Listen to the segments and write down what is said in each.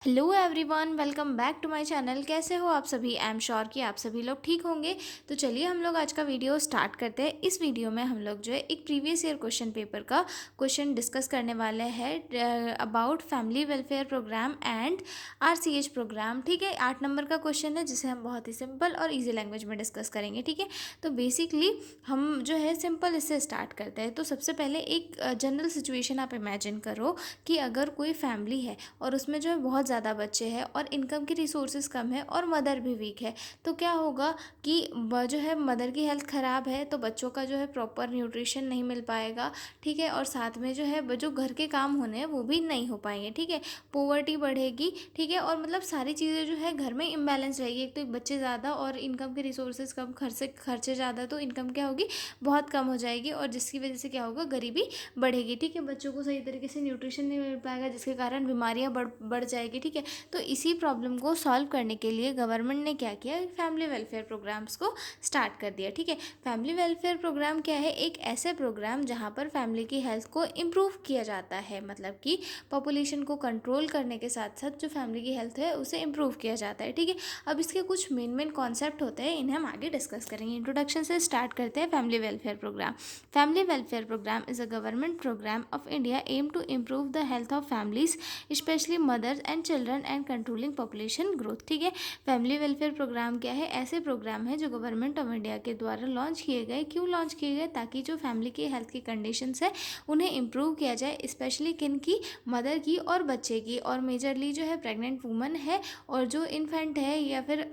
Hello everyone, welcome back to my channel. कैसे हो आप सभी? आई एम श्योर कि आप सभी लोग ठीक होंगे। तो चलिए हम लोग आज का वीडियो स्टार्ट करते हैं। इस वीडियो में हम लोग जो है एक प्रीवियस ईयर क्वेश्चन पेपर का क्वेश्चन डिस्कस करने वाले हैं about family welfare program and RCH program. ठीक है, 8 नंबर का क्वेश्चन है जिसे हम बहुत ही सिंपल और ईजी लैंग्वेज में डिस्कस करेंगे। ठीक है, तो बेसिकली हम जो है सिंपल इससे स्टार्ट करते हैं। तो सबसे पहले एक जनरल सिचुएशन आप इमेजिन करो कि अगर कोई फैमिली है और उसमें जो है बहुत ज़्यादा बच्चे हैं और इनकम की रिसोर्सेज कम है और मदर भी वीक है, तो क्या होगा कि जो है मदर की हेल्थ ख़राब है तो बच्चों का जो है प्रॉपर न्यूट्रिशन नहीं मिल पाएगा। ठीक है, और साथ में जो है जो घर के काम होने हैं वो भी नहीं हो पाएंगे। ठीक है, पोवर्टी बढ़ेगी। ठीक है, और मतलब सारी चीज़ें जो है घर में इम्बैलेंस रहेगी। एक तो बच्चे ज़्यादा और इनकम के रिसोर्सेज कम, खर्चे ज़्यादा, तो इनकम क्या होगी, बहुत कम हो जाएगी और जिसकी वजह से क्या होगा, गरीबी बढ़ेगी। ठीक है, बच्चों को सही तरीके से न्यूट्रिशन नहीं मिल पाएगा जिसके कारण बीमारियां बढ़ जाएगी। ठीक है, तो इसी प्रॉब्लम को सॉल्व करने के लिए गवर्नमेंट ने क्या किया, फैमिली वेलफेयर प्रोग्राम्स को स्टार्ट कर दिया। ठीक है, फैमिली वेलफेयर प्रोग्राम क्या है, एक ऐसे प्रोग्राम जहाँ पर फैमिली की हेल्थ को इम्प्रूव किया जाता है। मतलब कि पॉपुलेशन को कंट्रोल करने के साथ साथ जो फैमिली की हेल्थ है उसे इम्प्रूव किया जाता है। ठीक है, अब इसके कुछ मेन कॉन्सेप्ट होते हैं, इन्हें हम आगे डिस्कस करेंगे। इंट्रोडक्शन से स्टार्ट करते हैं। Family welfare program. Family welfare program is a government program of India aimed to improve the health of families, especially mothers and children, and controlling population growth। ठीक है, फैमिली वेलफेयर प्रोग्राम क्या है, ऐसे programme है जो government of India के द्वारा launch किए गए। क्यों लॉन्च किए गए? ताकि जो फैमिली की हेल्थ की कंडीशंस है उन्हें इम्प्रूव किया जाए, स्पेशली किन की, मदर की और बच्चे की, और मेजरली जो है प्रेग्नेंट वुमन है और जो इन्फेंट है या फिर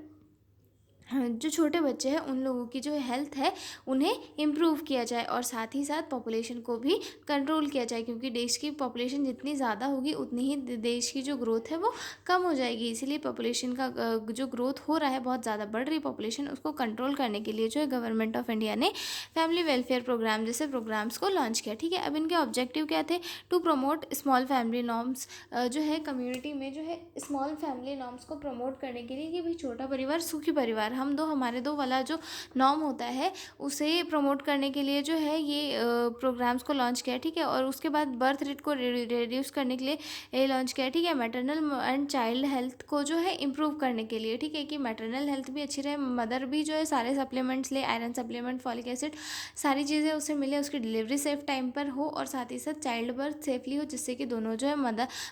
हाँ, जो छोटे बच्चे हैं उन लोगों की जो हेल्थ है उन्हें इम्प्रूव किया जाए, और साथ ही साथ पॉपुलेशन को भी कंट्रोल किया जाए, क्योंकि देश की पॉपुलेशन जितनी ज़्यादा होगी उतनी ही देश की जो ग्रोथ है वो कम हो जाएगी। इसीलिए पॉपुलेशन का जो ग्रोथ हो रहा है, बहुत ज़्यादा बढ़ रही पॉपुलेशन, उसको कंट्रोल करने के लिए जो है गवर्नमेंट ऑफ इंडिया ने फैमिली वेलफेयर प्रोग्राम जैसे प्रोग्राम्स को लॉन्च किया। ठीक है, अब इनके ऑब्जेक्टिव क्या थे? To promote small family norms, जो है कम्युनिटी में जो है स्मॉल फैमिली नॉर्म्स को प्रमोट करने के लिए कि भाई छोटा परिवार सुखी परिवार, हम दो हमारे दो वाला जो नॉर्म होता है उसे प्रमोट करने के लिए जो है ये प्रोग्राम्स को लॉन्च किया। ठीक है, और उसके बाद बर्थ रेट को रिड्यूस करने के लिए ये लॉन्च किया। ठीक है, मैटरनल एंड चाइल्ड हेल्थ को जो है इम्प्रूव करने के लिए। ठीक है, कि मैटरनल हेल्थ भी अच्छी रहे, मदर भी जो है सारे सप्लीमेंट्स ले, आयरन सप्लीमेंट, फॉलिक एसिड, सारी चीज़ें उसे मिले, उसकी डिलीवरी सेफ टाइम पर हो, और साथ ही साथ चाइल्ड बर्थ सेफली हो, जिससे कि दोनों जो है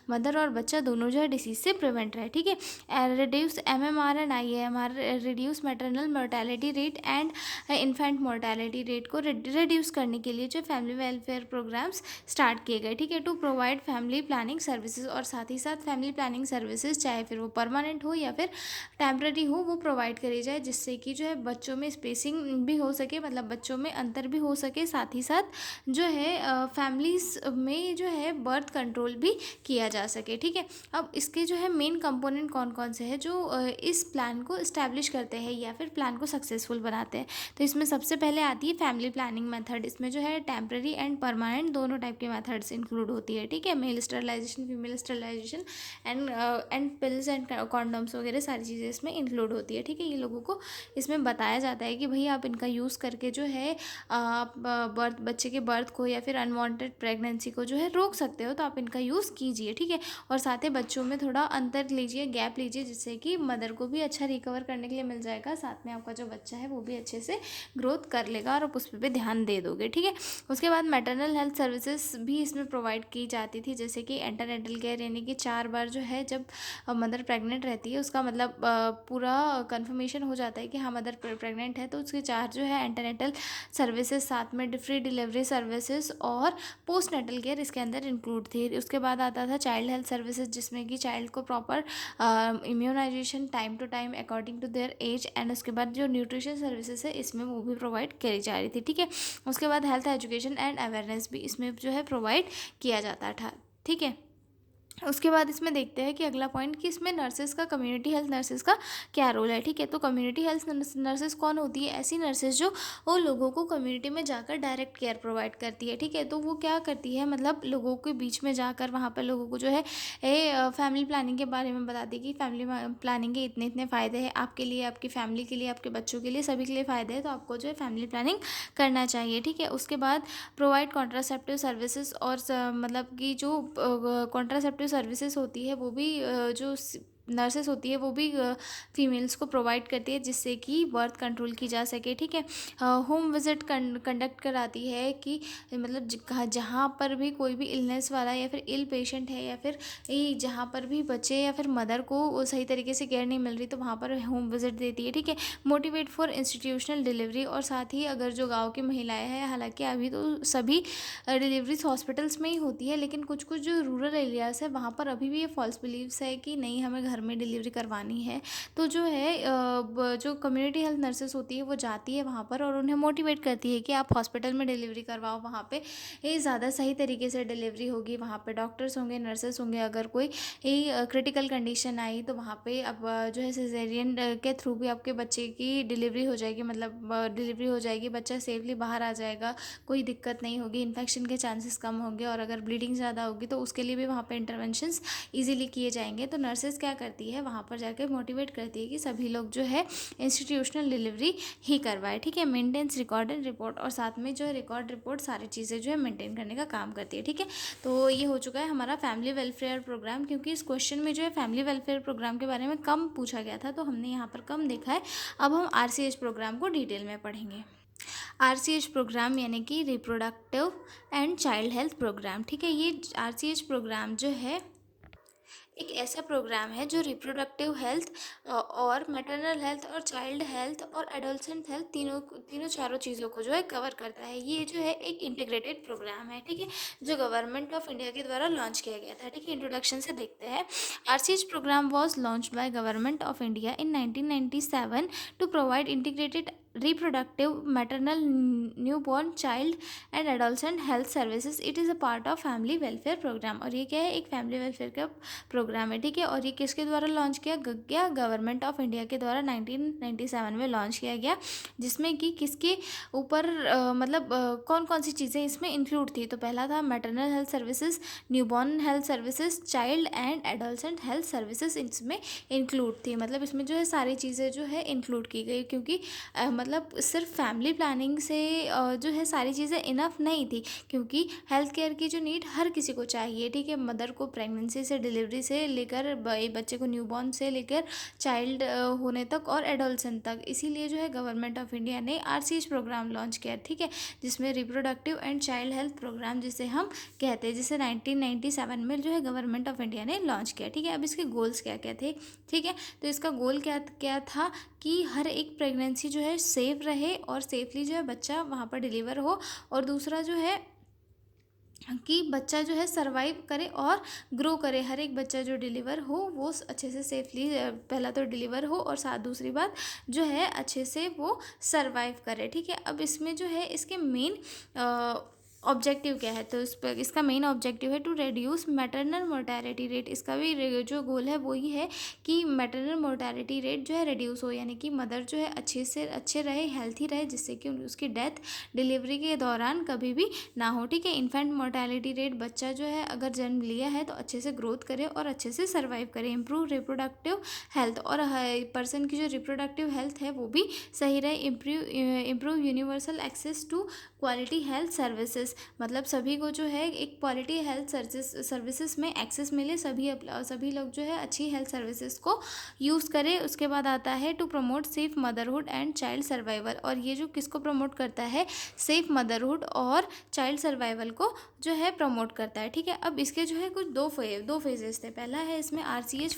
मदर और बच्चा दोनों जो है डिसीज से प्रिवेंट रहे। ठीक है, reduce MMR and IAMR, reduce maternal mortality rate and infant mortality rate को रिड्यूस करने के लिए जो फैमिली वेलफेयर प्रोग्राम्स स्टार्ट किए गए। ठीक है, to provide family planning services, और साथ ही साथ फैमिली प्लानिंग सर्विसेज चाहे फिर वो परमानेंट हो या फिर टेम्प्रेरी हो, वो प्रोवाइड करी जाए, जिससे कि जो है बच्चों में स्पेसिंग भी हो सके, मतलब बच्चों में अंतर भी हो सके, साथ ही साथ जो है फैमिलीज में जो है बर्थ कंट्रोल भी किया जा सके। ठीक है, अब इसके जो है मेन कंपोनेंट कौन कौन से हैं जो इस प्लान को इस्टेब्लिश करते हैं या फिर प्लान को सक्सेसफुल बनाते हैं? तो इसमें सबसे पहले आती है फैमिली प्लानिंग मेथड। इसमें जो है टेम्प्रेरी एंड परमानेंट दोनों टाइप के मेथड्स इंक्लूड होती है। ठीक है, male sterilization, female sterilization, and pills and condoms वगैरह सारी चीज़ें इसमें इंक्लूड होती है। ठीक है, ये लोगों को इसमें बताया जाता है कि भाई आप इनका यूज़ करके जो है आप बच्चे के बर्थ को या फिर अनवांटेड प्रेगनेंसी को जो है रोक सकते हो, तो आप इनका यूज़ कीजिए। ठीक है, और साथ ही बच्चों में थोड़ा अंतर लीजिए, गैप लीजिए, जिससे कि मदर को भी अच्छा रिकवर करने के लिए मिल जाएगा, साथ में आपका जो बच्चा है वो भी अच्छे से ग्रोथ कर लेगा और आप उस पर भी ध्यान दे दोगे। ठीक है, उसके बाद मैटरनल हेल्थ सर्विसेज भी इसमें प्रोवाइड की जाती थी, जैसे कि एंटरनेटल केयर, यानी कि 4 बार जो है जब मदर प्रेग्नेंट रहती है उसका मतलब पूरा कंफर्मेशन हो जाता है कि हाँ मदर प्रेग्नेंट है, तो उसके 4 जो है एंटरनेटल सर्विसेज, साथ में फ्री डिलीवरी सर्विसेज और पोस्ट नेटल केयर इसके अंदर इंक्लूड थी। उसके बाद आता था चाइल्ड हेल्थ सर्विसेज, जिसमें कि चाइल्ड को proper immunization time to time according to their age, and उसके बाद जो न्यूट्रिशन सर्विसेज है इसमें वो भी प्रोवाइड करी जा रही थी। ठीक है, उसके बाद हेल्थ एजुकेशन एंड अवेयरनेस भी इसमें जो है प्रोवाइड किया जाता था। ठीक है, उसके बाद इसमें देखते हैं कि अगला पॉइंट कि इसमें नर्सेज का, कम्युनिटी हेल्थ नर्सेज का क्या रोल है। ठीक है, तो कम्युनिटी हेल्थ नर्सेज कौन होती है? ऐसी नर्सेज जो वो लोगों को कम्युनिटी में जाकर डायरेक्ट केयर प्रोवाइड करती है। ठीक है, तो वो क्या करती है, मतलब लोगों के बीच में जाकर वहाँ पर लोगों को जो है फैमिली प्लानिंग के बारे में बताती है कि फैमिली प्लानिंग के इतने इतने फ़ायदे हैं आपके लिए, आपकी फैमिली के लिए, आपके बच्चों के लिए, सभी के लिए फ़ायदे हैं, तो आपको जो है फैमिली प्लानिंग करना चाहिए। ठीक है, उसके बाद प्रोवाइड कॉन्ट्रासेप्टिव सर्विसेज, और मतलब कि जो कॉन्ट्रासेप्टिव सपोर्टिव सर्विसेज होती है वो भी जो नर्सेस होती है वो भी फीमेल्स को प्रोवाइड करती है, जिससे कि बर्थ कंट्रोल की जा सके। ठीक है, होम विजिट कंडक्ट कराती है कि मतलब जहाँ पर भी कोई भी इलनेस वाला या फिर इल पेशेंट है, या फिर जहाँ पर भी बच्चे या फिर मदर को सही तरीके से केयर नहीं मिल रही, तो वहाँ पर होम विजिट देती है। ठीक है, मोटिवेट फॉर इंस्टीट्यूशनल डिलीवरी, और साथ ही अगर जो गाँव की महिलाएं हैं, हालांकि अभी तो सभी डिलीवरीज हॉस्पिटल्स में ही होती है, लेकिन कुछ कुछ जो रूरल एरियाज़ है वहाँ पर अभी भी ये फॉल्स बिलीव्स है कि नहीं हमें घर में डिलीवरी करवानी है। तो जो है जो कम्युनिटी हेल्थ नर्सेस होती है वो जाती है वहाँ पर और उन्हें मोटिवेट करती है कि आप हॉस्पिटल में डिलीवरी करवाओ, वहाँ पे ये ज़्यादा सही तरीके से डिलीवरी होगी, वहाँ पे डॉक्टर्स होंगे, नर्सेस होंगे। अगर कोई क्रिटिकल कंडीशन आई तो वहाँ पे अब जो है सिजेरियन के थ्रू भी आपके बच्चे की डिलीवरी हो जाएगी, मतलब डिलीवरी हो जाएगी, बच्चा सेफली बाहर आ जाएगा, कोई दिक्कत नहीं होगी, इन्फेक्शन के चांसेस कम होंगे, और अगर ब्लीडिंग ज़्यादा होगी तो उसके लिए भी वहाँ पे इंटरवेंशंस इजीली किए जाएंगे। तो नर्सेस क्या करती है, वहाँ पर जाकर मोटिवेट करती है कि सभी लोग जो है इंस्टीट्यूशनल डिलीवरी ही करवाए। ठीक है, मेंटेन्स रिकॉर्ड एंड रिपोर्ट, और साथ में जो है रिकॉर्ड रिपोर्ट सारी चीज़ें जो है मेंटेन करने का काम करती है। ठीक है, तो ये हो चुका है हमारा फैमिली वेलफेयर प्रोग्राम, क्योंकि इस क्वेश्चन में जो है फैमिली वेलफेयर प्रोग्राम के बारे में कम पूछा गया था, तो हमने यहाँ पर कम देखा है। अब हम RCH प्रोग्राम को डिटेल में पढ़ेंगे। RCH प्रोग्राम यानी कि reproductive and child health program. ठीक है, ये RCH प्रोग्राम जो है एक ऐसा प्रोग्राम है जो रिप्रोडक्टिव हेल्थ और मैटरनल हेल्थ और चाइल्ड हेल्थ और एडोलसेंट हेल्थ तीनों तीनों चारों चीज़ों को जो है कवर करता है। ये जो है एक इंटीग्रेटेड प्रोग्राम है। ठीक है, जो गवर्नमेंट ऑफ इंडिया के द्वारा लॉन्च किया गया था। ठीक है, इंट्रोडक्शन से देखते हैं। RCH program was launched by government of India in 1997 to provide integrated reproductive, maternal, newborn, child and adolescent health services. It is a part of family welfare program, और ये क्या है, एक फैमिली वेलफेयर का programme है। ठीक है, और ये किसके द्वारा लॉन्च किया गया, गवर्नमेंट ऑफ इंडिया के द्वारा 1997 में लॉन्च किया गया, जिसमें कि किसके ऊपर मतलब कौन कौन सी चीज़ें इसमें इंक्लूड थी। तो पहला था maternal health services, newborn health services, child and adolescent health services इसमें इंक्लूड थी। मतलब इसमें जो है सारी चीज़ें जो है इंक्लूड की गई, क्योंकि मतलब सिर्फ फैमिली प्लानिंग से जो है सारी चीज़ें इनफ नहीं थी, क्योंकि हेल्थ केयर की जो नीड हर किसी को चाहिए। ठीक है, मदर को प्रेगनेंसी से, डिलीवरी से लेकर, बच्चे को न्यूबॉर्न से लेकर चाइल्ड होने तक और एडोलसेंट तक। इसीलिए जो है गवर्नमेंट ऑफ इंडिया ने RCH प्रोग्राम लॉन्च किया। ठीक है, जिसमें reproductive and child health program जिसे हम कहते हैं, जिसे 1997 में जो है गवर्नमेंट ऑफ इंडिया ने लॉन्च किया। ठीक है, अब इसके गोल्स क्या क्या थे। ठीक है, तो इसका गोल क्या क्या था कि हर एक प्रेगनेंसी जो है सेफ रहे और सेफली जो है बच्चा वहाँ पर डिलीवर हो, और दूसरा जो है कि बच्चा जो है सरवाइव करे और ग्रो करे। हर एक बच्चा जो डिलीवर हो वो अच्छे से सेफली पहला तो डिलीवर हो, और साथ दूसरी बात जो है अच्छे से वो सरवाइव करे। ठीक है, अब इसमें जो है इसके मेन ऑब्जेक्टिव क्या है, तो इसका मेन ऑब्जेक्टिव है to reduce maternal mortality rate. इसका भी जो गोल है वही है कि मैटरनल मोर्टेलिटी रेट जो है रिड्यूस हो, यानी कि मदर जो है अच्छे रहे, हेल्थी रहे, जिससे कि उसकी डेथ डिलीवरी के दौरान कभी भी ना हो। ठीक है, इन्फेंट मोर्टेलिटी रेट, बच्चा जो है अगर जन्म लिया है तो अच्छे से ग्रोथ करे और अच्छे से सर्वाइव करे। इम्प्रूव रिप्रोडक्टिव हेल्थ, और पर्सन की जो रिप्रोडक्टिव हेल्थ है वो भी सही रहे। Improve universal access to quality health services, मतलब सभी को जो है एक क्वालिटी हेल्थ सर्विसेज में एक्सेस मिले, सभी लोग जो है अच्छी हेल्थ सर्विसेज को यूज़ करें। उसके बाद आता है to promote safe motherhood and child survival, और ये जो किसको प्रमोट करता है, सेफ मदरहुड और चाइल्ड सर्वाइवल को जो है प्रमोट करता है। ठीक है, अब इसके जो है कुछ दो फेजेस थे। पहला है इसमें RCH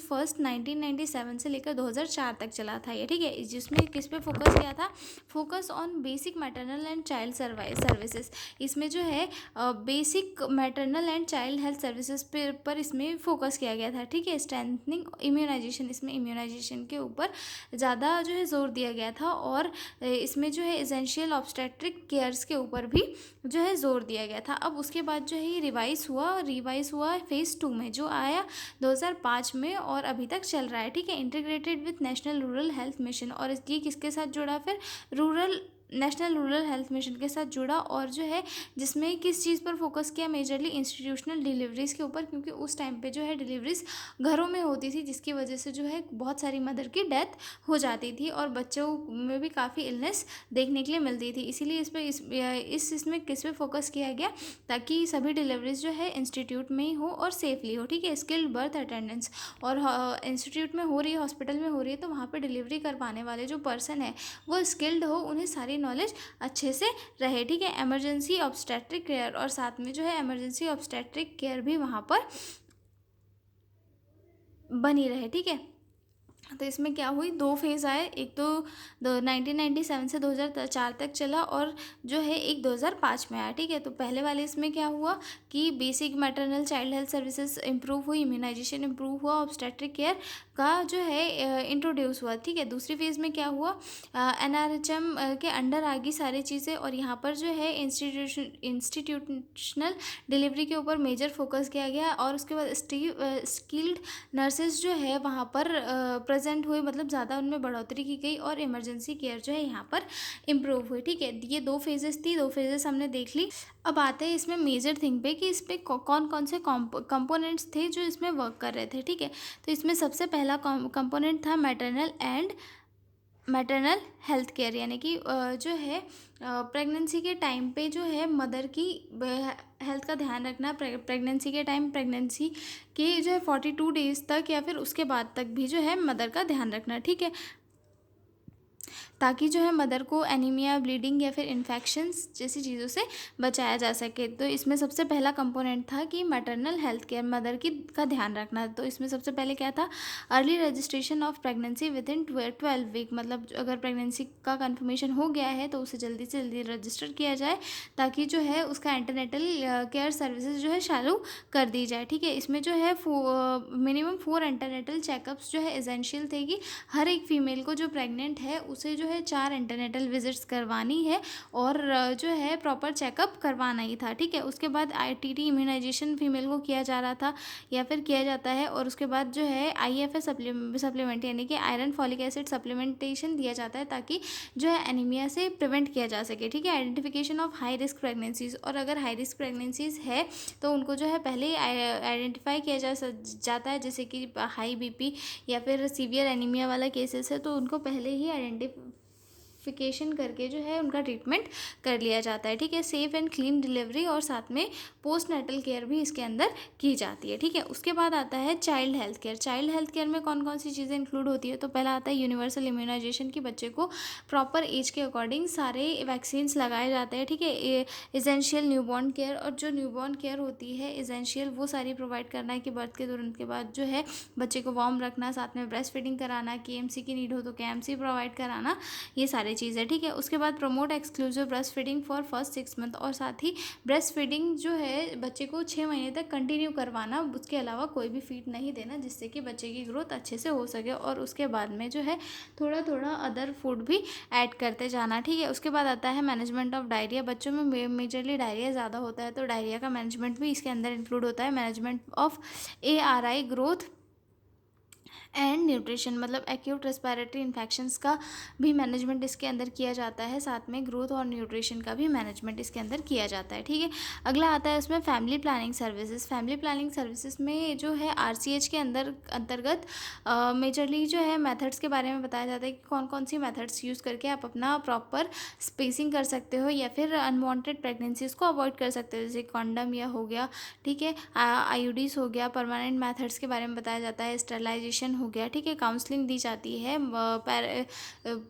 फर्स्ट 1997 से लेकर 2004 तक चला था ये। ठीक है, जिसमें किस पे फोकस किया था, focus on basic maternal and child services. इसमें जो है basic maternal and child health services पर इसमें फोकस किया गया था। ठीक है, स्ट्रेंथनिंग इम्यूनाइजेशन, इसमें इम्यूनाइजेशन के ऊपर ज़्यादा जो है जोर दिया गया था, और इसमें जो है एसेंशियल ऑब्स्टेट्रिक केयर्स के ऊपर भी जो है जोर दिया गया था। अब उसके बाद जो है ये रिवाइज हुआ फेज़ 2 में, जो आया 2005 में और अभी तक चल रहा है। ठीक है, integrated with national rural health mission, और ये किसके साथ जुड़ा, फिर rural national rural health mission के साथ जुड़ा और जो है जिसमें किस चीज़ पर फोकस किया, मेजरली इंस्टीट्यूशनल डिलीवरीज़ के ऊपर, क्योंकि उस टाइम पे जो है डिलीवरीज़ घरों में होती थी जिसकी वजह से जो है बहुत सारी मदर की डेथ हो जाती थी और बच्चों में भी काफ़ी इलनेस देखने के लिए मिलती थी। इसीलिए इस पे इसमें किस पे फोकस किया गया, ताकि सभी डिलीवरीज जो है इंस्टीट्यूट में ही हो और सेफली हो। ठीक है, स्किल्ड बर्थ अटेंडेंस, और इंस्टीट्यूट में हो रही है, हॉस्पिटल में हो रही है, तो वहाँ पे डिलीवरी करवाने वाले जो पर्सन है वो स्किल्ड हो, उन्हें सारी नॉलेज अच्छे से रहे। ठीक है, इमरजेंसी ऑब्स्टेट्रिक केयर, और साथ में जो है इमरजेंसी ऑब्स्टेट्रिक केयर भी वहाँ पर बनी रहे। ठीक है, तो इसमें क्या हुई, दो फेज़ आए, एक तो 1997 से 2004 तक चला और जो है एक 2005 में आया। ठीक है, तो पहले वाले इसमें क्या हुआ कि basic maternal child health services improve हुई, इम्यूनाइजेशन इंप्रूव हुआ, ऑब्स्टेट्रिक केयर का जो है इंट्रोड्यूस हुआ। ठीक है, दूसरी फेज़ में क्या हुआ, NRHM के अंडर आ गई सारी चीज़ें और यहाँ पर जो है इंस्टीट्यूशनल डिलीवरी के ऊपर मेजर फोकस किया गया और उसके बाद स्किल्ड नर्सेज जो है वहाँ पर प्रेजेंट हुई, मतलब ज़्यादा उनमें बढ़ोतरी की गई और इमरजेंसी केयर जो है यहाँ पर इम्प्रूव हुई। ठीक है, ये दो फेजेस थी, दो फेजेस हमने देख ली। अब आते हैं इसमें मेजर थिंग पे कि इस पे कौन कौन से कंपोनेंट्स थे जो इसमें वर्क कर रहे थे। ठीक है, तो इसमें सबसे पहला कंपोनेंट था मैटरनल हेल्थ केयर, यानी कि जो है प्रेगनेंसी के टाइम पे जो है मदर की हेल्थ का ध्यान रखना, प्रेगनेंसी के टाइम, प्रेगनेंसी के जो है 42 डेज़ तक या फिर उसके बाद तक भी जो है मदर का ध्यान रखना। ठीक है, ताकि जो है मदर को एनीमिया, ब्लीडिंग या फिर इन्फेक्शंस जैसी चीज़ों से बचाया जा सके। तो इसमें सबसे पहला कंपोनेंट था कि मैटरनल हेल्थ केयर, मदर की का ध्यान रखना। तो इसमें सबसे पहले क्या था, early registration of pregnancy within 12 week, मतलब अगर प्रेगनेंसी का कन्फर्मेशन हो गया है तो उसे जल्दी से जल्दी रजिस्टर किया जाए ताकि जो है उसका एंटीनेटल केयर सर्विसेज जो है चालू कर दी जाए। ठीक है, इसमें जो है मिनिमम 4 एंटीनेटल चेकअप्स जो है एसेंशियल थे कि हर एक फीमेल को जो प्रेग्नेंट है उसे जो है 4 एंटीनेटल विजिट्स करवानी है और जो है प्रॉपर चेकअप करवाना ही था। ठीक है, उसके बाद ITT इम्यूनाइजेशन फीमेल को किया जा रहा था या फिर किया जाता है, और उसके बाद जो है IFS सप्लीमेंट यानी कि आयरन फॉलिक एसिड सप्लीमेंटेशन दिया जाता है ताकि जो है एनीमिया से प्रिवेंट किया जा सके। ठीक है, identification of high risk pregnancies, और अगर हाई रिस्क प्रेगनेंसीज है तो उनको जो है पहले ही आइडेंटिफाई किया जाता है, जैसे कि हाई BP या फिर सीवियर एनीमिया वाला केसेस है तो उनको पहले ही आइडेंटिफिकेशन करके जो है उनका ट्रीटमेंट कर लिया जाता है। ठीक है, सेफ एंड क्लीन डिलीवरी और साथ में पोस्ट नेटल केयर भी इसके अंदर की जाती है। ठीक है, उसके बाद आता है child health care. Child health care में कौन कौन सी चीज़ें इंक्लूड होती है, तो पहला आता है यूनिवर्सल इम्यूनाइजेशन की बच्चे को प्रॉपर एज के अकॉर्डिंग सारे वैक्सीन्स लगाए जाते हैं। ठीक है, एसेंशियल न्यूबॉर्न केयर, और जो न्यूबॉर्न केयर होती है एसेंशियल वो सारी प्रोवाइड करना है कि बर्थ के तुरंत के बाद जो है बच्चे को वार्म रखना, साथ में ब्रेस्ट फीडिंग कराना, KMC की नीड हो तो KMC प्रोवाइड कराना, ये सारी चीज़ें। ठीक है, उसके बाद promote exclusive breast feeding for first 6 month, और साथ ही ब्रेस्ट फीडिंग जो है बच्चे को 6 महीने तक कंटिन्यू करवाना, उसके अलावा कोई भी फीड नहीं देना जिससे कि बच्चे की ग्रोथ अच्छे से हो सके, और उसके बाद में जो है थोड़ा थोड़ा अदर फूड भी ऐड करते जाना। ठीक है, उसके बाद आता है मैनेजमेंट ऑफ डायरिया। बच्चों में मेजरली डायरिया ज़्यादा होता है तो डायरिया का मैनेजमेंट भी इसके अंदर इंक्लूड होता है। Management of ARI, growth and nutrition, मतलब एक्यूट रेस्पिरेटरी इन्फेक्शंस का भी मैनेजमेंट इसके अंदर किया जाता है, साथ में ग्रोथ और न्यूट्रिशन का भी मैनेजमेंट इसके अंदर किया जाता है। ठीक है, अगला आता है उसमें family planning services. Family planning services में जो है RCH के अंतर्गत मेजरली जो है मेथड्स के बारे में बताया जाता है कि कौन कौन सी मेथड्स यूज़ करके आप अपना प्रॉपर स्पेसिंग कर सकते हो या फिर अनवांटेड प्रेगनेंसीज को अवॉइड कर सकते हो, जैसे कॉन्डम या हो गया। ठीक है, IUDs हो गया, परमानेंट मेथड्स के बारे में बताया जाता है, स्टरलाइजेशन हो गया। ठीक है, काउंसलिंग दी जाती है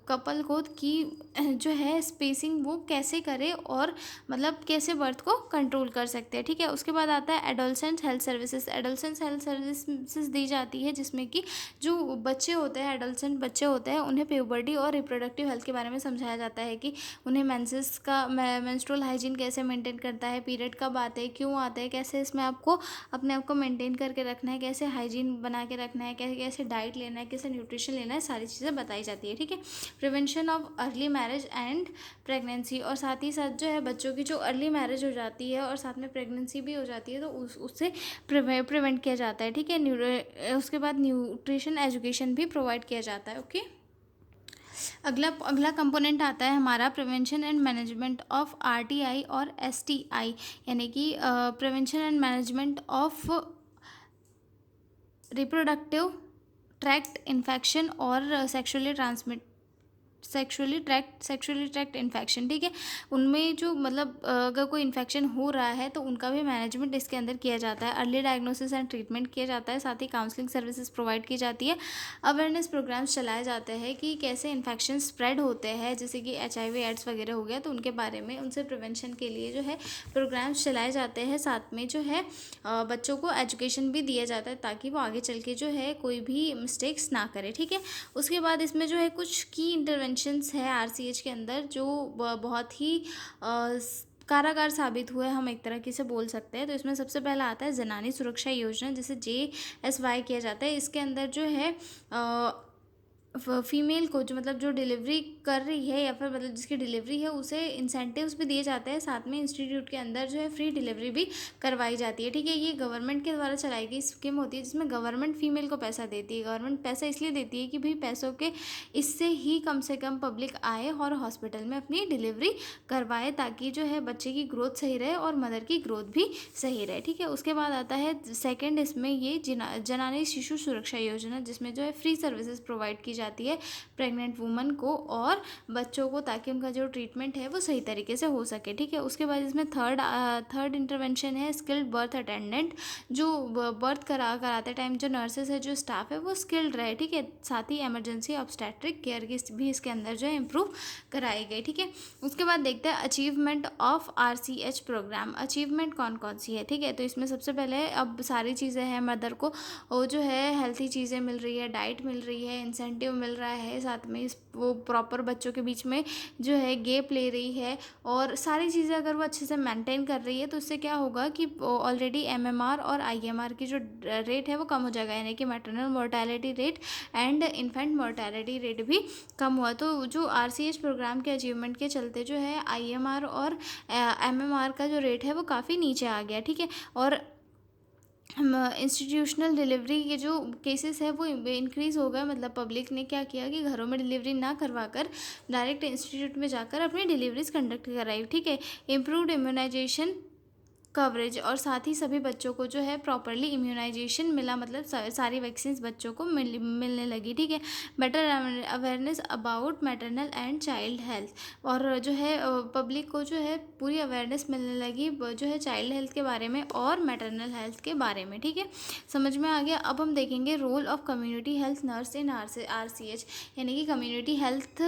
कपल को कि जो है स्पेसिंग वो कैसे करे और मतलब कैसे बर्थ को कंट्रोल कर सकते हैं। ठीक है, उसके बाद आता है adolescent health services. Adolescent health services दी जाती है जिसमें कि जो बच्चे होते हैं, एडोलसेंट बच्चे होते हैं, उन्हें प्यूबर्टी और रिप्रोडक्टिव हेल्थ के बारे में समझाया जाता है कि उन्हें मेंसेस का मेंस्ट्रुअल हाइजीन कैसे मेंटेन करता है, पीरियड कब आते हैं, क्यों आते हैं, कैसे इसमें आपको अपने आप को मेंटेन करके रखना है, कैसे हाइजीन बना के रखना है, कैसे कैसे डाइट लेना है, कैसे न्यूट्रिशन लेना है, सारी चीज़ें बताई जाती है। ठीक है, prevention of early marriage and pregnancy, और साथ ही साथ जो है बच्चों की जो अर्ली मैरिज हो जाती है और साथ में प्रेगनेंसी भी हो जाती है तो उससे प्रिवेंट किया जाता है। ठीक है, उसके बाद न्यूट्रिशन एजुकेशन भी प्रोवाइड किया जाता है। ओके, अगला अगला कंपोनेंट आता है हमारा prevention and management of RTI और एसटीआई, यानी कि prevention and management of reproductive tract infection और सेक्सुअली ट्रैक्ट इन्फेक्शन, ठीक है। उनमें जो मतलब अगर कोई इन्फेक्शन हो रहा है तो उनका भी मैनेजमेंट इसके अंदर किया जाता है। अर्ली डायग्नोसिस एंड ट्रीटमेंट किया जाता है, साथ ही काउंसलिंग सर्विसेज प्रोवाइड की जाती है। अवेयरनेस प्रोग्राम्स चलाए जाते हैं कि कैसे इन्फेक्शन स्प्रेड होते हैं, जैसे कि HIV एड्स वगैरह हो गया, तो उनके बारे में उनसे प्रिवेंशन के लिए जो है प्रोग्राम्स चलाए जाते हैं। साथ में जो है बच्चों को एजुकेशन भी दिया जाता है ताकि वो आगे चल के जो है कोई भी मिस्टेक्स ना करे, ठीक है। उसके बाद इसमें जो है कुछ की इंटरवेंशंस है RCH के अंदर जो बहुत ही कारागार साबित हुए, हम एक तरह से बोल सकते हैं। तो इसमें सबसे पहला आता है जनानी सुरक्षा योजना, जिसे JSY किया जाता है। इसके अंदर जो है फीमेल को जो मतलब जो डिलीवरी कर रही है या फिर मतलब जिसकी डिलीवरी है उसे इंसेंटिव्स भी दिए जाते हैं। साथ में इंस्टीट्यूट के अंदर जो है फ्री डिलीवरी भी करवाई जाती है, ठीक है। ये गवर्नमेंट के द्वारा चलाई गई स्कीम होती है जिसमें गवर्नमेंट फीमेल को पैसा देती है। गवर्नमेंट पैसा इसलिए देती है कि भाई पैसों के इससे ही कम से कम पब्लिक आए और हॉस्पिटल में अपनी डिलीवरी करवाए, ताकि जो है बच्चे की ग्रोथ सही रहे और मदर की ग्रोथ भी सही रहे, ठीक है। उसके बाद आता है सेकेंड इसमें ये जनानी शिशु सुरक्षा योजना, जिसमें जो है फ्री सर्विसेज प्रोवाइड की जाती है प्रेग्नेंट वुमन को और बच्चों को, ताकि उनका जो ट्रीटमेंट है वो सही तरीके से हो सके, ठीक है। उसके बाद इसमें थर्ड इंटरवेंशन है स्किल्ड बर्थ अटेंडेंट, जो बर्थ कराते टाइम जो नर्सेस है, जो स्टाफ है वो स्किल्ड रहे, ठीक है। साथ ही इमरजेंसी ऑब्स्टेट्रिक केयर की भी इसके अंदर जो है इम्प्रूव कराई गई, ठीक है। उसके बाद देखते हैं achievement of RCH program. Achievement कौन कौन सी है, ठीक है। तो इसमें सबसे पहले अब सारी चीज़ें हैं, मदर को वो जो है हेल्थी चीज़ें मिल रही है, डाइट मिल रही है, इंसेंटिव मिल रहा है, साथ में वो प्रॉपर बच्चों के बीच में जो है गैप ले रही है, और सारी चीज़ें अगर वो अच्छे से मेंटेन कर रही है तो उससे क्या होगा कि ऑलरेडी MMR और IMR की जो रेट है वो कम हो जाएगा, यानी कि maternal mortality rate and infant mortality rate भी कम हुआ। तो जो RCH प्रोग्राम के अचीवमेंट के चलते जो है IMR और MMR का जो रेट है वो काफ़ी नीचे आ गया, ठीक है। और इंस्टीट्यूशनल डिलीवरी के जो केसेस है वो इंक्रीज़ हो गए, मतलब पब्लिक ने क्या किया कि घरों में डिलीवरी ना करवा कर डायरेक्ट इंस्टीट्यूट में जाकर अपनी डिलीवरीज कंडक्ट कराई, ठीक है। इम्प्रूव्ड इम्यूनाइजेशन कवरेज, और साथ ही सभी बच्चों को जो है प्रॉपरली इम्यूनाइजेशन मिला, मतलब सारी वैक्सीन बच्चों को मिलने लगी, ठीक है। Better awareness about maternal and child health, और जो है पब्लिक को जो है पूरी अवेयरनेस मिलने लगी जो है चाइल्ड हेल्थ के बारे में और मैटरनल हेल्थ के बारे में, ठीक है। समझ में आ गया। अब हम देखेंगे role of community health nurse in RCH, यानी कि कम्युनिटी हेल्थ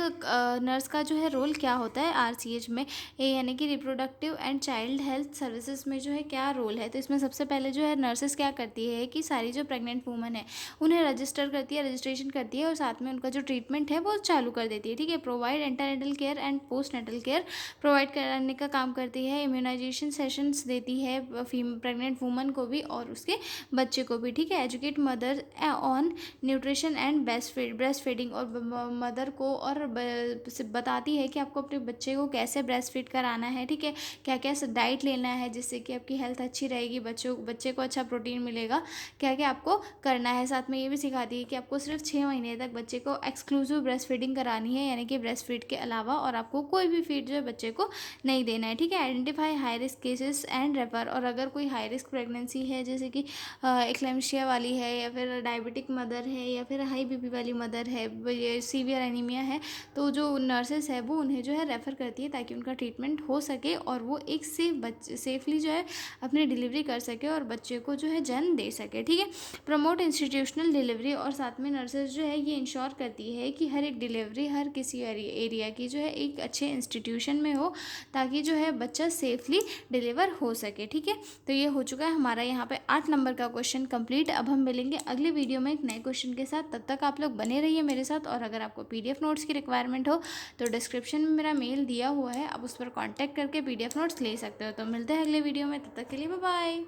नर्स का जो है रोल क्या होता है RCH में, यानी कि reproductive and child health services में जो है क्या रोल है। तो इसमें सबसे पहले जो है नर्सेस क्या करती है कि सारी जो प्रेग्नेंट वूमन है उन्हें रजिस्ट्रेशन करती है और साथ में उनका जो ट्रीटमेंट है वो चालू कर देती है, ठीक है। Provide antenatal care and postnatal care provide करने का काम करती है। इम्यूनाइजेशन सेशंस देती है प्रेग्नेंट वूमन को भी और उसके बच्चे को भी, ठीक है। Educate mother on nutrition and breast feeding, और मदर को और बताती है कि आपको अपने बच्चे को कैसे ब्रेस्ट फीड कराना है, ठीक है। क्या क्या डाइट लेना है जिससे कि आपकी हेल्थ अच्छी रहेगी, बच्चे को अच्छा प्रोटीन मिलेगा, क्या क्या आपको करना है। साथ में ये भी सिखाती है कि आपको सिर्फ 6 महीने तक बच्चे को एक्सक्लूसिव ब्रेस्ट फीडिंग करानी है, यानी कि ब्रेस्ट फीड के अलावा और आपको कोई भी फीड जो है बच्चे को नहीं देना है, ठीक है। Identify high risk cases and refer, और अगर कोई हाई रिस्क प्रेगनेंसी है जैसे कि एक्लेम्शिया वाली है या फिर डायबिटिक मदर है या फिर हाई BP वाली मदर है, सीवियर एनीमिया है, तो जो नर्सेस है वो उन्हें जो है रेफ़र करती है ताकि उनका ट्रीटमेंट हो सके और वो एक सेफली जो है अपनी डिलीवरी कर सके और बच्चे को जो है जन्म दे सके, ठीक है। प्रमोट इंस्टीट्यूशनल डिलीवरी, और साथ में नर्सेज जो है ये इंश्योर करती है कि हर एक डिलीवरी हर किसी एरिया की जो है एक अच्छे इंस्टीट्यूशन में हो ताकि जो है बच्चा सेफली डिलीवर हो सके, ठीक है। तो ये हो चुका है हमारा यहाँ पे 8 नंबर का क्वेश्चन कंप्लीट। अब हम मिलेंगे अगले वीडियो में एक नए क्वेश्चन के साथ, तब तक आप लोग बने रहिए मेरे साथ। और अगर आपको PDF नोट्स की रिक्वायरमेंट हो तो डिस्क्रिप्शन में मेरा मेल दिया हुआ है, आप उस पर कॉन्टैक्ट करके PDF नोट्स ले सकते हो। तो मिलते हैं अगले वीडियो में, तब तक के लिए बाय बाय।